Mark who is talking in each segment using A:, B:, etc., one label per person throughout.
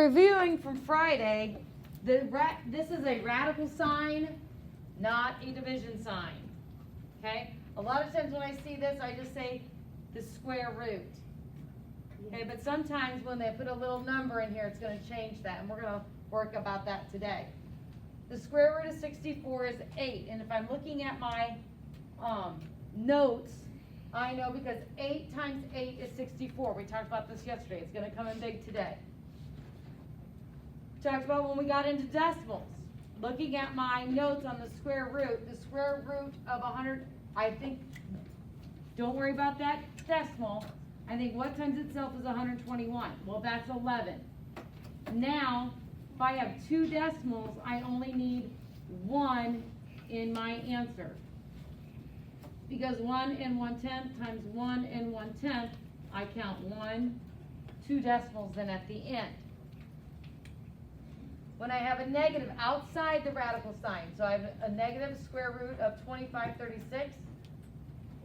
A: reviewing from Friday, this is a radical sign, not a division sign. Okay? A lot of times when I see this, I just say the square root. Okay, but sometimes when they put a little number in here, it's going to change that, and we're going to work about that today. The square root of 64 is 8, and if I'm looking at my notes, I know because 8 times 8 is 64. We talked about this yesterday. It's going to come in big today. We talked about when we got into decimals. Looking at my notes on the square root of 100, I think, don't worry about that decimal. I think what times itself is 121. Well, that's 11. Now, if I have 2 decimals, I only need 1 in my answer. Because 1 and 1/10 times 1 and 1/10, I count 1, 2 decimals then at the end. When I have a negative outside the radical sign, so I have a negative square root of 2536,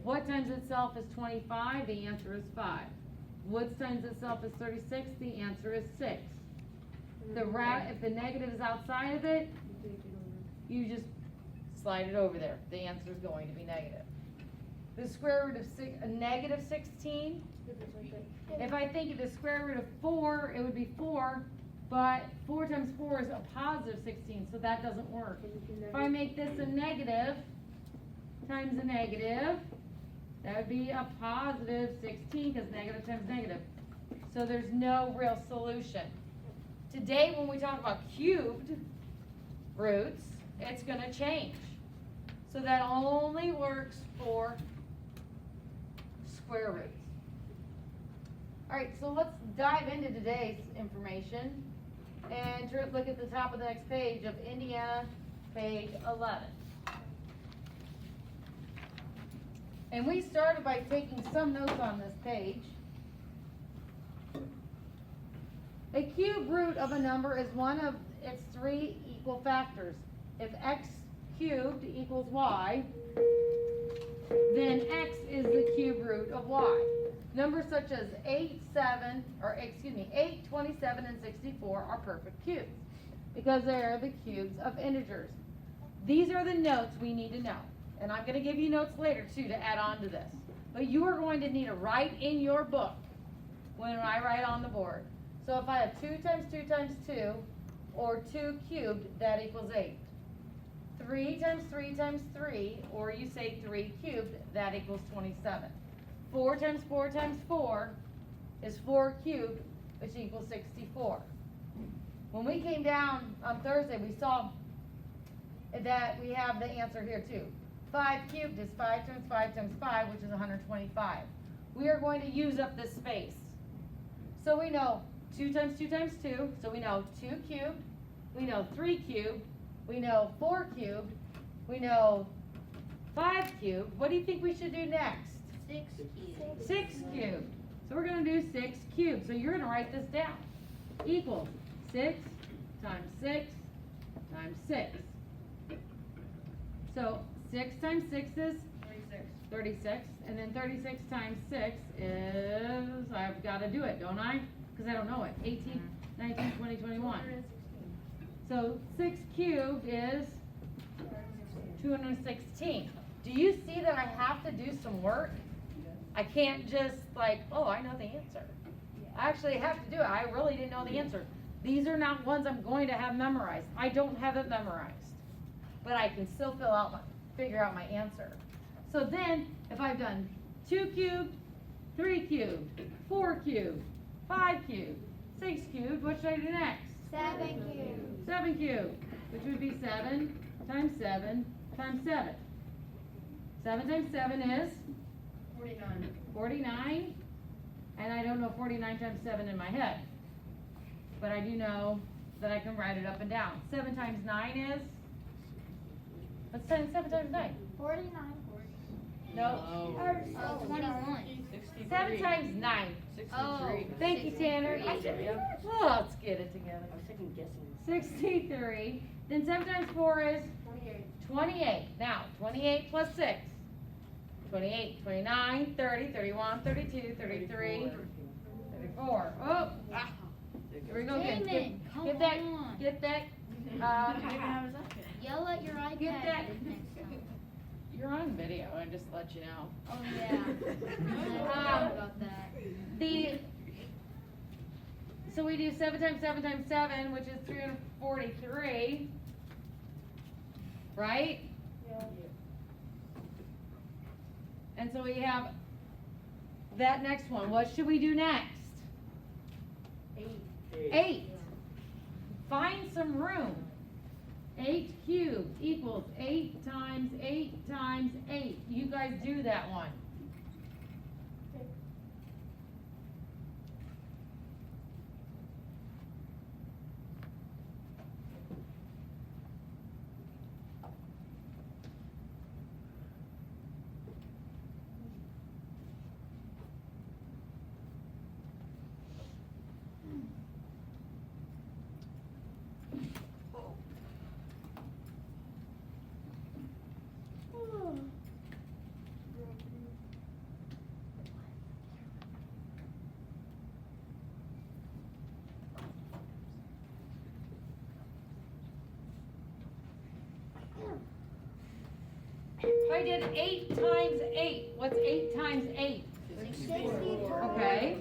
A: what times itself is 25? The answer is 5. What times itself is 36? The answer is 6. If the negative is outside of it, you just slide it over there. The answer is going to be negative. The square root of a negative 16, if I think of the square root of 4, it would be 4, but 4 times 4 is a positive 16, so that doesn't work. If I make this a negative times a negative, that would be a positive 16, because negative times negative. So there's no real solution. Today, when we talk about cubed roots, it's going to change. So that only works for square roots. All right, so let's dive into today's information and look at the top of the next page of Indiana, page 11. And we started by taking some notes on this page. A cube root of a number is one of its 3 equal factors. If x cubed equals y, then x is the cube root of y. Numbers such as 8, 27, and 64 are perfect cubes because they are the cubes of integers. These are the notes we need to know. And I'm going to give you notes later too to add on to this. But you are going to need to write in your book when I write on the board. So if I have 2 times 2 times 2, or 2 cubed, that equals 8. 3 times 3 times 3, or you say 3 cubed, that equals 27. 4 times 4 times 4 is 4 cubed, which equals 64. When we came down on Thursday, we saw that we have the answer here too. 5 cubed is 5 times 5 times 5, which is 125. We are going to use up this space. So we know 2 times 2 times 2, so we know 2 cubed, we know 3 cubed, we know 4 cubed, we know 5 cubed. What do you think we should do next?
B: 6 cubed.
A: 6 cubed. So we're going to do 6 cubed. So you're going to write this down. Equals 6 times 6 times 6. So 6 times 6 is 36. And then 36 times 6 is, I've got to do it, don't I? Because I don't know it. 18, 19, 20, 21. So 6 cubed is 216. Do you see that I have to do some work? I can't just like, oh, I know the answer. I actually have to do it. I really didn't know the answer. These are not ones I'm going to have memorized. I don't have it memorized. But I can still figure out my answer. So then, if I've done 2 cubed, 3 cubed, 4 cubed, 5 cubed, 6 cubed, what should I do next?
B: 7 cubed.
A: 7 cubed, which would be 7 times 7 times 7. 7 times 7 is?
B: 49.
A: 49. And I don't know 49 times 7 in my head. But I do know that I can write it up and down. 7 times 9 is? What's 7 times 9?
B: 49.
A: No.
B: Oh, 21.
A: 7 times 9.
C: 63.
B: Oh.
A: Thank you, Tanner. Oh, let's get it together.
C: I was second guessing.
A: 63. Then 7 times 4 is?
B: 28.
A: 28. Now, 28 plus 6. 28, 29, 30, 31, 32, 33, 34. Oh, Here we go again.
B: Damon, come
A: Get that,
B: on.
A: get that,
B: Yell at your iPad
A: Get that.
B: next time.
A: you're on video, I just let you know.
B: Oh, yeah. I forgot about that.
A: So we do 7 times 7 times 7, which is 343. Right? And so we have that next one. What should we do next? 8. Find some room. 8 cubed equals 8 times 8 times 8. You guys do that one. I did 8 times 8. What's 8 times 8?
B: 64.
A: Okay.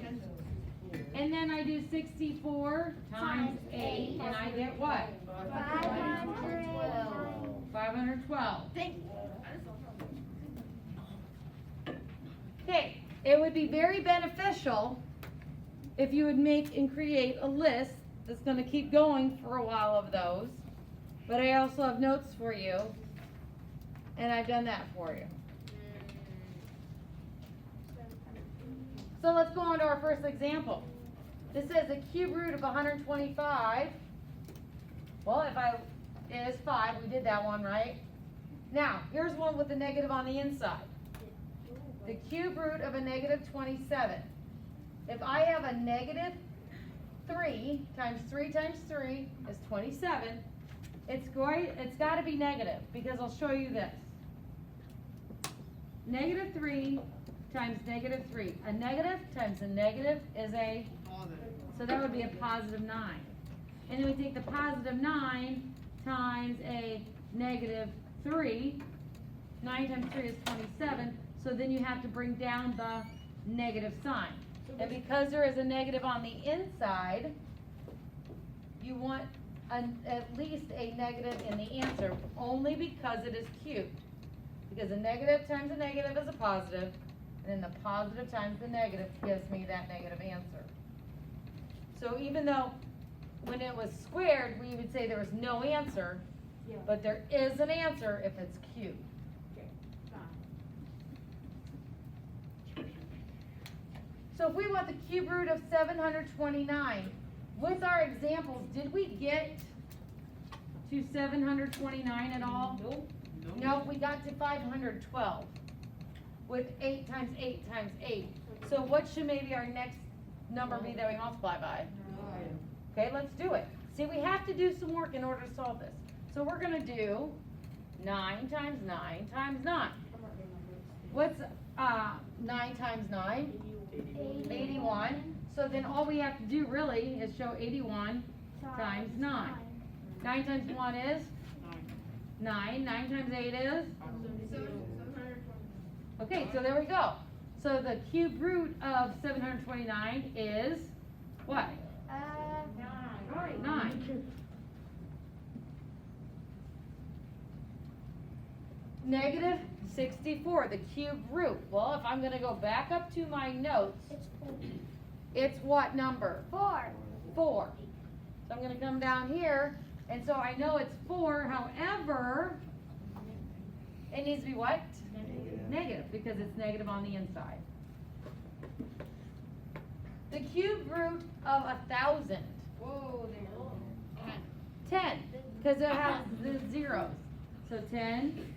A: And then I do 64 times 8, and I get what? 512. Okay, it would be very beneficial if you would make and create a list that's going to keep going for a while of those. But I also have notes for you, and I've done that for you. So let's go on to our first example. This says a cube root of 125. Well, it is 5. We did that one, right? Now, here's one with a negative on the inside. The cube root of a negative 27. If I have a negative 3 times 3 times 3 is 27. It's got to be negative because I'll show you this. Negative 3 times negative 3. A negative times a negative is a, so that would be a positive 9. And then we take the positive 9 times a negative 3. 9 times 3 is 27. So then you have to bring down the negative sign. And because there is a negative on the inside, you want at least a negative in the answer, only because it is cubed. Because a negative times a negative is a positive, and then the positive times the negative gives me that negative answer. So even though when it was squared, we would say there was no answer, but there is an answer if it's cubed. So if we want the cube root of 729, with our examples, did we get to 729 at all?
C: Nope.
A: No, we got to 512 with 8 times 8 times 8. So what should maybe our next number be that we multiply by? Okay, let's do it. See, we have to do some work in order to solve this. So we're going to do 9 times 9 times 9. What's 9 times 9? 81. So then all we have to do really is show 81 times 9. 9 times 1 is 9. 9 times 8 is? Okay, so there we go. So the cube root of 729 is what? 9. Negative 64, the cube root. Well, if I'm going to go back up to my notes, it's what number?
B: 4.
A: 4. So I'm going to come down here, and so I know it's 4. However, it needs to be what? Negative, because it's negative on the inside. The cube root of 1,000.
B: Whoa,
A: 10, because it has the zeros. So 10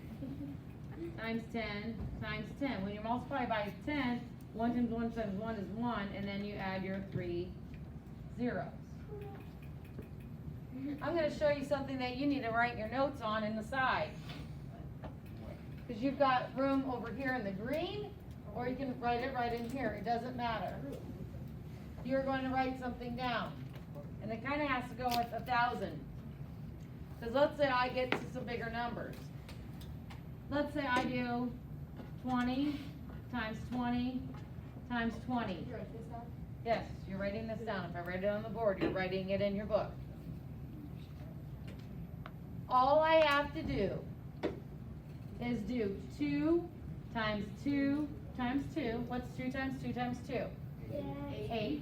A: times 10 times 10. When you multiply by 10, 1 times 1 times 1 is 1, and then you add your 3 zeros. I'm going to show you something that you need to write your notes on in the side. Because you've got room over here in the green, or you can write it right in here. It doesn't matter. You're going to write something down. And it kinda has to go with 1,000. Cause let's say I get to some bigger numbers. Let's say I do 20 times 20 times 20.
B: You write this down?
A: Yes, you're writing this down. If I write it on the board, you're writing it in your book. All I have to do is do 2 times 2 times 2. What's 2 times 2 times 2? 8.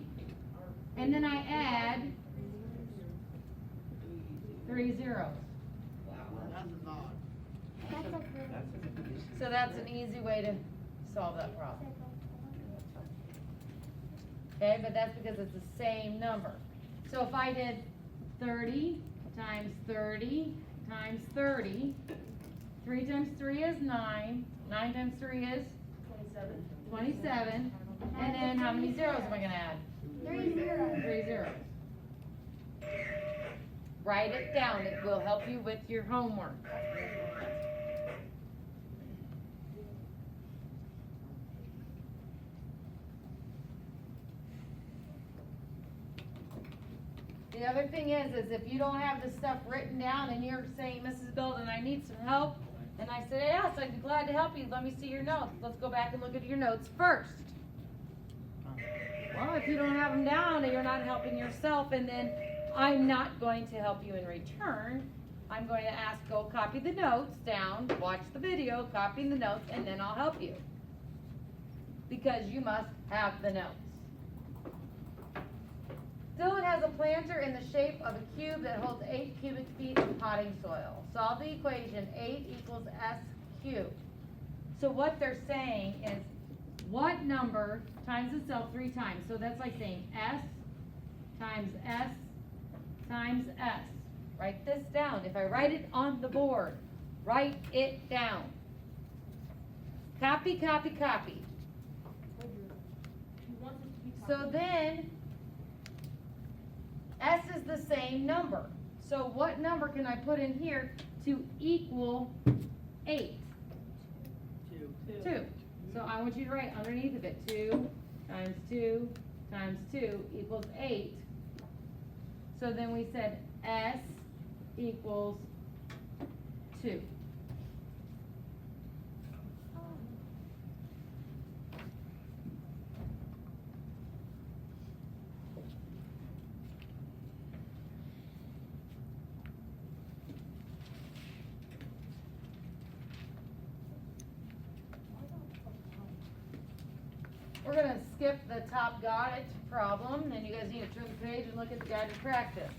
A: And then I add 3 zeros. So that's an easy way to solve that problem. Okay, but that's because it's the same number. So if I did 30 times 30 times 30, 3 times 3 is 9, 9 times 3 is 27, and then how many zeros am I gonna add?
B: 3 zeros.
A: 3 zeros. Write it down, it will help you with your homework. The other thing is if you don't have this stuff written down and you're saying, Mrs. Belden, I need some help, and I said, yes, I'd be glad to help you, let me see your notes. Let's go back and look at your notes first. Well, if you don't have them down and you're not helping yourself, and then I'm not going to help you in return, I'm going to ask, go copy the notes down, watch the video, copy the notes, and then I'll help you. Because you must have the notes. Dylan has a planter in the shape of a cube that holds 8 cubic feet of potting soil. Solve the equation 8 equals S cubed. So what they're saying is, what number times itself 3 times? So that's like saying S times S times S. Write this down. If I write it on the board, write it down. Copy, copy, copy. So then, S is the same number. So what number can I put in here to equal 8? 2. So I want you to write underneath of it, 2 times 2 times 2 equals 8. So then we said S equals 2. We're gonna skip the top guide problem, then you guys need to turn the page and look at the guided practice.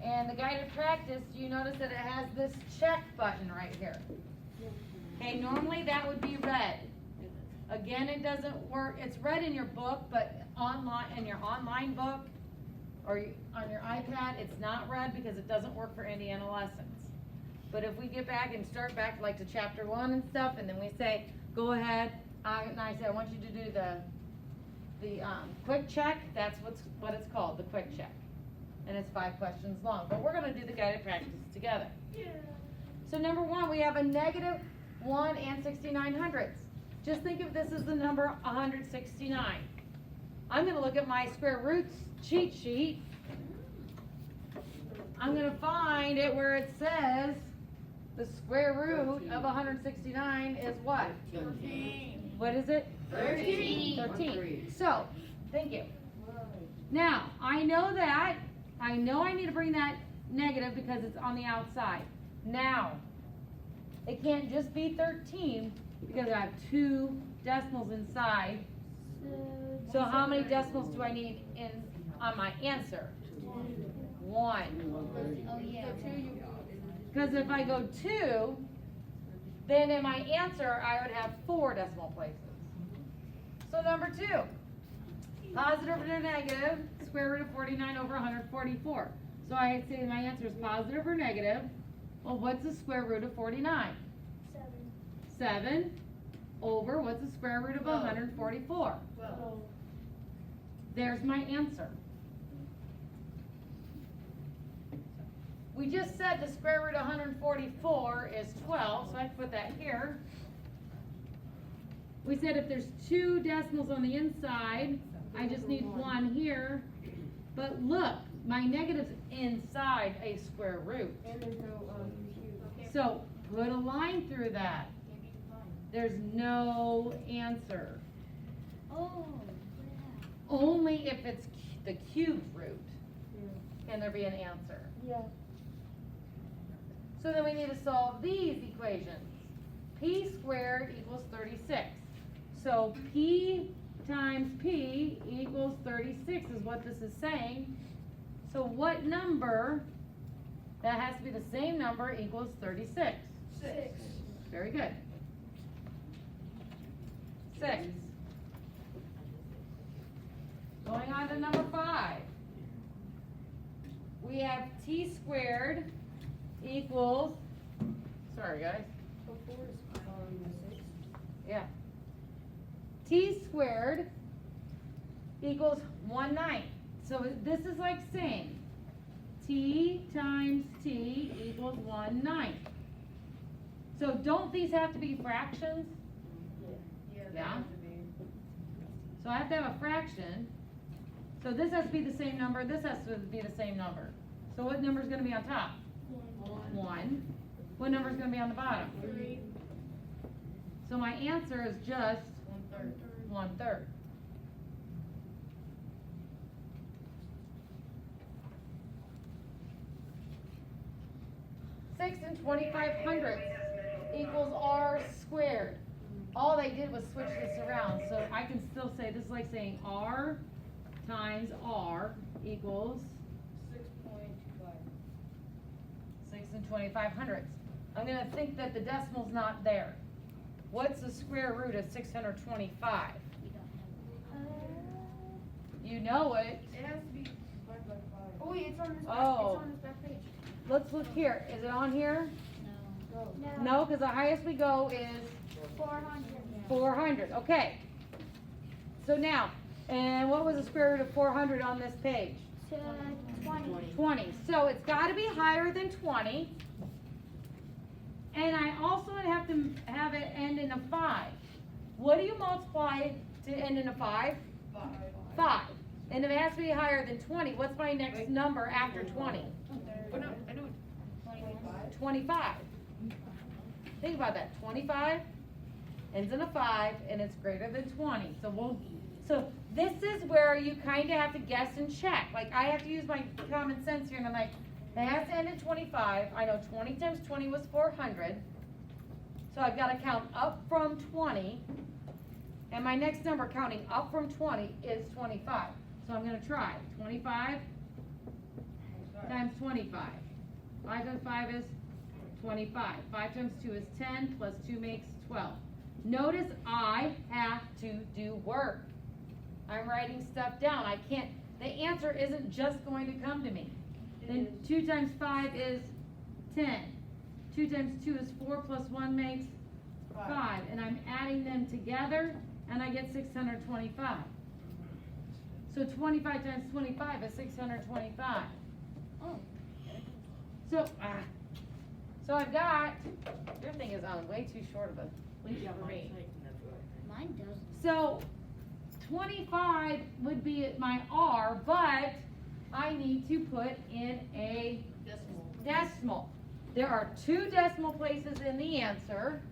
A: And the guided practice, you notice that it has this check button right here. Okay, normally that would be red. Again, it doesn't work, it's red in your book, but online, in your online book, or on your iPad, it's not red because it doesn't work for Indiana lessons. But if we get back and start back like to chapter 1 and stuff, and then we say, go ahead, and I say, I want you to do the quick check, that's what it's called, the quick check. And it's 5 questions long, but we're gonna do the guided practice together. Yeah. So number 1, we have a negative 1 and 69/100ths. Just think of this as the number 169. I'm gonna look at my square roots cheat sheet. I'm gonna find it where it says the square root of 169 is what?
B: 13.
A: What is it?
B: 13.
A: 13. So, thank you. Now, I know I need to bring that negative because it's on the outside. Now, it can't just be 13 because I have 2 decimals inside. So how many decimals do I need on my answer? 1.
B: Oh, yeah.
A: Because if I go 2, then in my answer I would have 4 decimal places. So number 2, positive or negative, square root of 49 over 144. So I say my answer is positive or negative. Well, what's the square root of 49? 7 over, what's the square root of 144?
B: 12.
A: There's my answer. we just said the square root of 144 is 12, so I can put that here. We said if there's 2 decimals on the inside, I just need 1 here. But look, my negative's inside a square root.
C: And there's no, cube.
A: So put a line through that. There's no answer.
B: Oh.
A: Only if it's the cubed root can there be an answer.
C: Yeah.
A: So then we need to solve these equations. P squared equals 36. So P times P equals 36 is what this is saying. So what number, that has to be the same number, equals 36?
C: 6.
A: Very good. 6. Going on to number 5. We have T squared equals, sorry guys,
C: So 4 is, 6.
A: yeah. T squared equals 1/9. So this is like saying T times T equals 1/9. So don't these have to be fractions? Yeah. So I have to have a fraction. So this has to be the same number, this has to be the same number. So what number is going to be on top? 1. What number is going to be on the bottom?
C: 3.
A: So my answer is just 1/3. Six and 25/100 equals r squared. All they did was switch this around, so I can still say, this is like saying r times r equals
C: 6.25.
A: 6 and 25/100. I'm gonna think that the decimal's not there. What's the square root of 625? You know it.
C: It has to be divided by 5. Oh wait, it's on this
A: Oh.
C: it's on this back page.
A: Let's look here. Is it on here?
C: Go.
A: No, because the highest we go is
B: 400.
A: 400. Okay. So now, and what was the square root of 400 on this page?
B: To 20.
A: 20. So it's got to be higher than 20. And I also have to have it end in a 5. What do you multiply to end in a 5? 5. And if it has to be higher than 20, what's my next number after 20?
C: Oh no, I know.
A: 25. Think about that. 25 ends in a 5 and it's greater than 20. So this is where you kind of have to guess and check. Like I have to use my common sense here and I'm like, it has to end in 25. I know 20 times 20 was 400. So I've got to count up from 20. And my next number counting up from 20 is 25. So I'm going to try 25 times 25. 5 times 5 is 25. 5 times 2 is 10, plus 2 makes 12. Notice I have to do work. I'm writing stuff down. I can't, the answer isn't just going to come to me. Then 2 times 5 is 10. 2 times 2 is 4, plus 1 makes 5. And I'm adding them together, and I get 625. So 25 times 25 is 625.
B: Oh.
A: So I've got, your thing is on way too short of a leash for me.
B: Mine does.
A: So 25 would be my R, but I need to put in a decimal. There are 2 decimal places in the answer.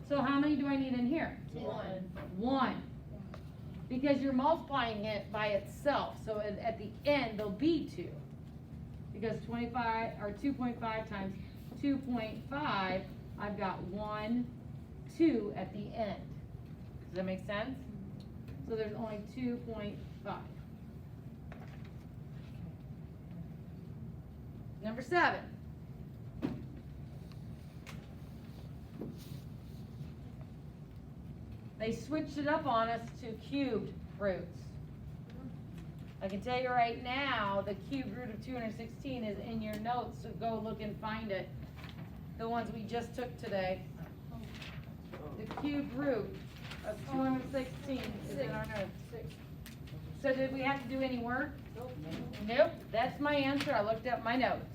A: So how many do I need in here? 1. Because you're multiplying it by itself. So at the end, there'll be 2. Because 25 or 2.5 times 2.5, I've got 1, 2 at the end. Does that make sense? So there's only 2.5. Number 7. They switched it up on us to cubed roots. I can tell you right now, the cubed root of 216 is in your notes, so go look and find it. The ones we just took today. The cubed root of 216 is in our notes. So did we have to do any work? Nope. That's my answer. I looked up my notes.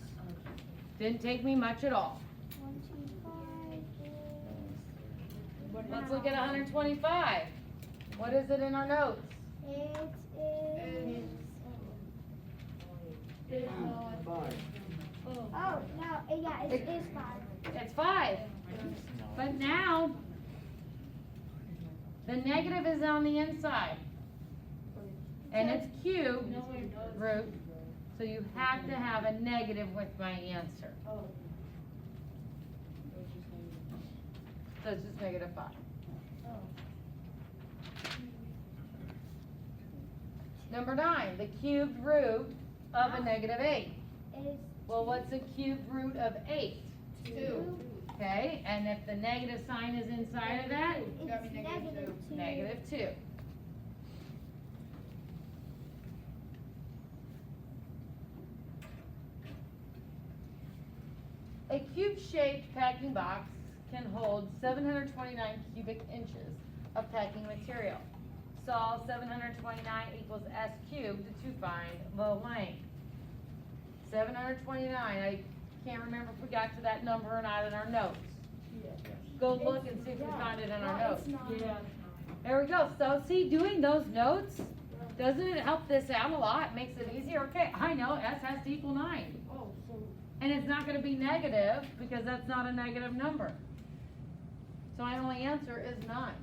A: Didn't take me much at all.
B: 25 is.
A: Let's look at 125. What is it in our notes?
B: It is. Oh, no, yeah, it is 5.
A: It's 5. But now, the negative is on the inside. And it's cubed root, so you have to have a negative with my answer. So it's just negative 5. Number 9, the cubed root of a negative 8.
B: Is
A: Well, what's the cubed root of 8?
C: 2.
A: Okay, and if the negative sign is inside of that,
B: It's
C: That'd be negative
B: -2.
A: negative 2. A cube-shaped packing box can hold 729 cubic inches of packing material. Solve 729 equals s cubed to find the length. 729, I can't remember if we got to that number or not in our notes. Go look and see if we found it in our
B: No,
A: notes.
B: it's not.
A: There we go. So see, doing those notes, doesn't it help this out a lot? Makes it easier. Okay, I know S has to equal 9.
C: Oh, so.
A: And it's not gonna be negative because that's not a negative number. So my only answer is 9.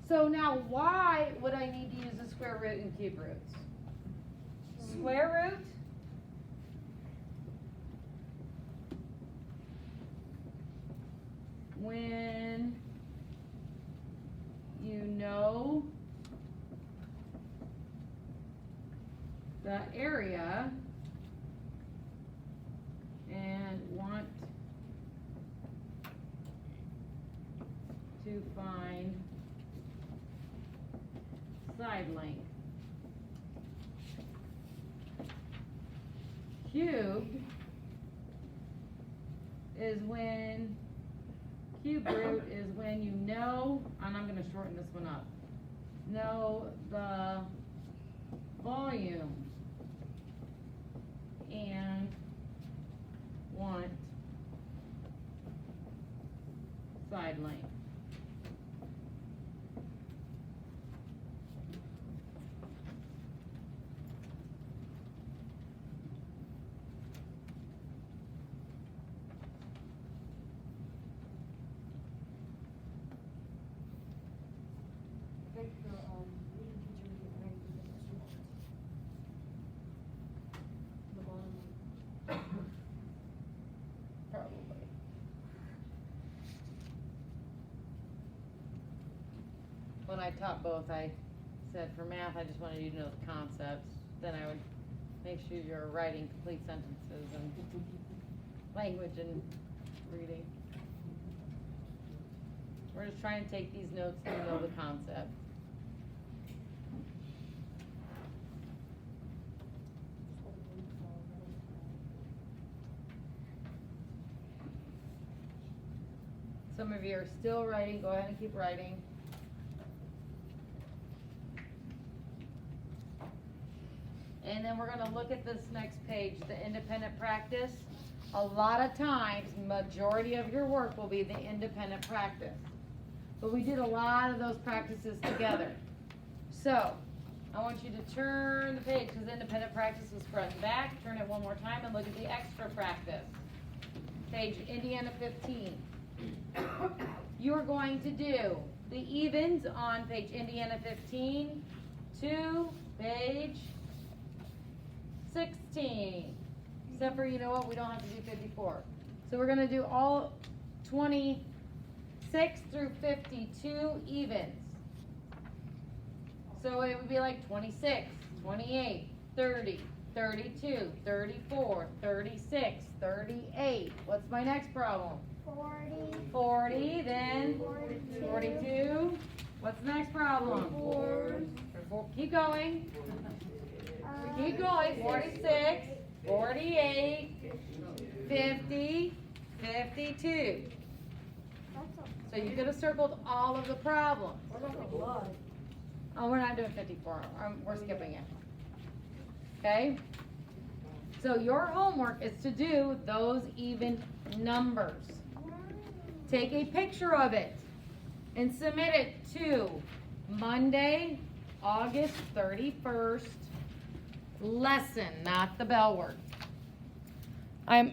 A: So now why would I need to use the square root and cube roots? Square root when you know the area and want to find side length. Cubed is when, cube root is when you know, and I'm gonna shorten this one up, know the volume and want side length. Probably. When I taught both, I said for math, I just wanted you to know the concepts. Then I would make sure you're writing complete sentences and language and reading. We're just trying to take these notes so you know the concept. Some of you are still writing, go ahead and keep writing. And then we're gonna look at this next page, the independent practice. A lot of times, majority of your work will be the independent practice. But we did a lot of those practices together. So, I want you to turn the page, because independent practice is front and back. Turn it one more time and look at the extra practice. Page Indiana 15. You're going to do the evens on page Indiana 15 to page 16. Except for, you know what, we don't have to do 54. So we're gonna do all 26 through 52 evens. So it would be like 26, 28, 30, 32, 34, 36, 38. What's my next problem?
B: 40.
A: 40, then
B: 42.
A: 42. What's the next problem?
B: 4.
A: Keep going. Keep going. 46, 48, 50, 52. So you could have circled all of the problems. Oh, we're not doing 54. We're skipping it. Okay? So your homework is to do those even numbers. Take a picture of it and submit it to Monday, August 31st lesson, not the bell word. I'm